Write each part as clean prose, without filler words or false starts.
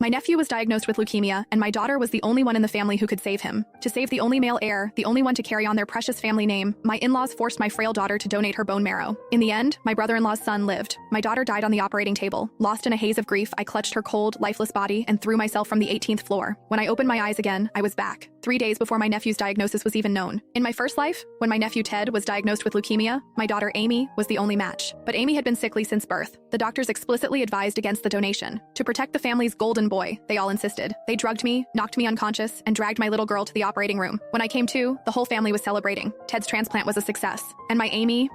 My nephew was diagnosed with leukemia, and my daughter was the only one in the family who could save him. To save the only male heir, the only one to carry on their precious family name, my in-laws forced my frail daughter to donate her bone marrow. In the end, my brother-in-law's son lived. My daughter died on the operating table. Lost in a haze of grief, I clutched her cold, lifeless body and threw myself from the 18th floor. When I opened my eyes again, I was back. 3 days before my nephew's diagnosis was even known. In my first life, when my nephew Ted was diagnosed with leukemia, my daughter Amy was the only match. But Amy had been sickly since birth. The doctors explicitly advised against the donation. To protect the family's golden boy, they all insisted. They drugged me, knocked me unconscious, and dragged my little girl to the operating room. When I came to, the whole family was celebrating. Ted's transplant was a success. And my Amy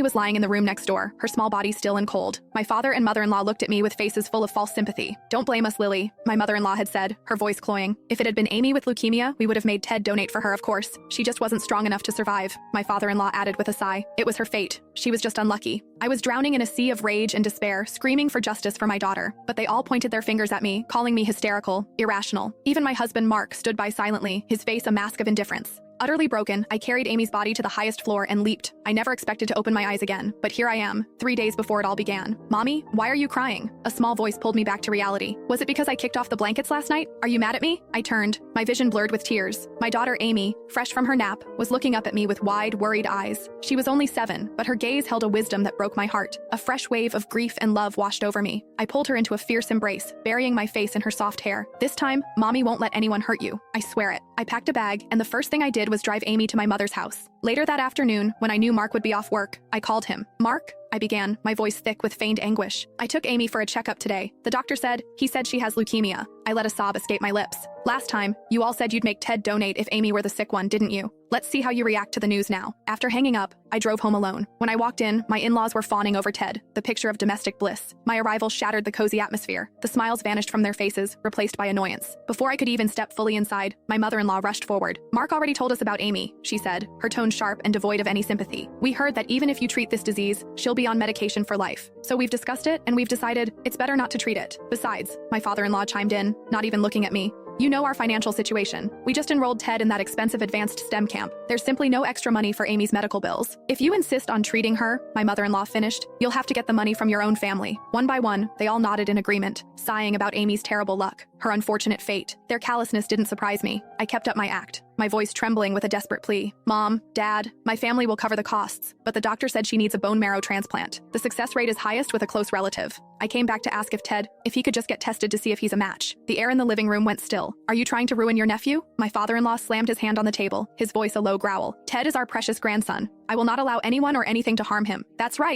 was lying in the room next door, her small body still and cold. My father and mother-in-law looked at me with faces full of false sympathy. "Don't blame us, Lily," my mother-in-law had said, her voice cloying. "If it had been Amy with leukemia, we would have made Ted donate for her, of course. She just wasn't strong enough to survive," my father-in-law added with a sigh. "It was her fate. She was just unlucky." I was drowning in a sea of rage and despair, screaming for justice for my daughter. But they all pointed their fingers at me, calling me hysterical, irrational. Even my husband Mark stood by silently, his face a mask of indifference. Utterly broken, I carried Amy's body to the highest floor and leaped. I never expected to open my eyes again, but here I am, 3 days before it all began. "Mommy, why are you crying?" A small voice pulled me back to reality. "Was it because I kicked off the blankets last night? Are you mad at me?" I turned, my vision blurred with tears. My daughter Amy, fresh from her nap, was looking up at me with wide, worried eyes. She was only 7, but her gaze held a wisdom that broke my heart. A fresh wave of grief and love washed over me. I pulled her into a fierce embrace, burying my face in her soft hair. "This time, Mommy won't let anyone hurt you. I swear it." I packed a bag, and the first thing I did was drive Amy to my mother's house. Later that afternoon, when I knew Mark would be off work, I called him. "Mark?" I began, my voice thick with feigned anguish. "I took Amy for a checkup today. The doctor said she has leukemia." I let a sob escape my lips. "Last time, you all said you'd make Ted donate if Amy were the sick one, didn't you? Let's see how you react to the news now." After hanging up, I drove home alone. When I walked in, my in-laws were fawning over Ted, the picture of domestic bliss. My arrival shattered the cozy atmosphere. The smiles vanished from their faces, replaced by annoyance. Before I could even step fully inside, my mother-in-law rushed forward. "Mark already told us about Amy," she said, her tone sharp and devoid of any sympathy. "We heard that even if you treat this disease, she'll be on medication for life. So we've discussed it, and we've decided it's better not to treat it. Besides," my father-in-law chimed in, not even looking at me, "you know our financial situation. We just enrolled Ted in that expensive advanced STEM camp. There's simply no extra money for Amy's medical bills. If you insist on treating her," my mother-in-law finished, "you'll have to get the money from your own family." One by one, they all nodded in agreement, sighing about Amy's terrible luck, her unfortunate fate. Their callousness didn't surprise me. I kept up my act, my voice trembling with a desperate plea. "Mom, Dad, my family will cover the costs, but the doctor said she needs a bone marrow transplant. The success rate is highest with a close relative." I came back to ask if he could just get tested to see if he's a match. The air in the living room went still. "Are you trying to ruin your nephew?" My father-in-law slammed his hand on the table, his voice a low growl. "Ted is our precious grandson. I will not allow anyone or anything to harm him." "That's right."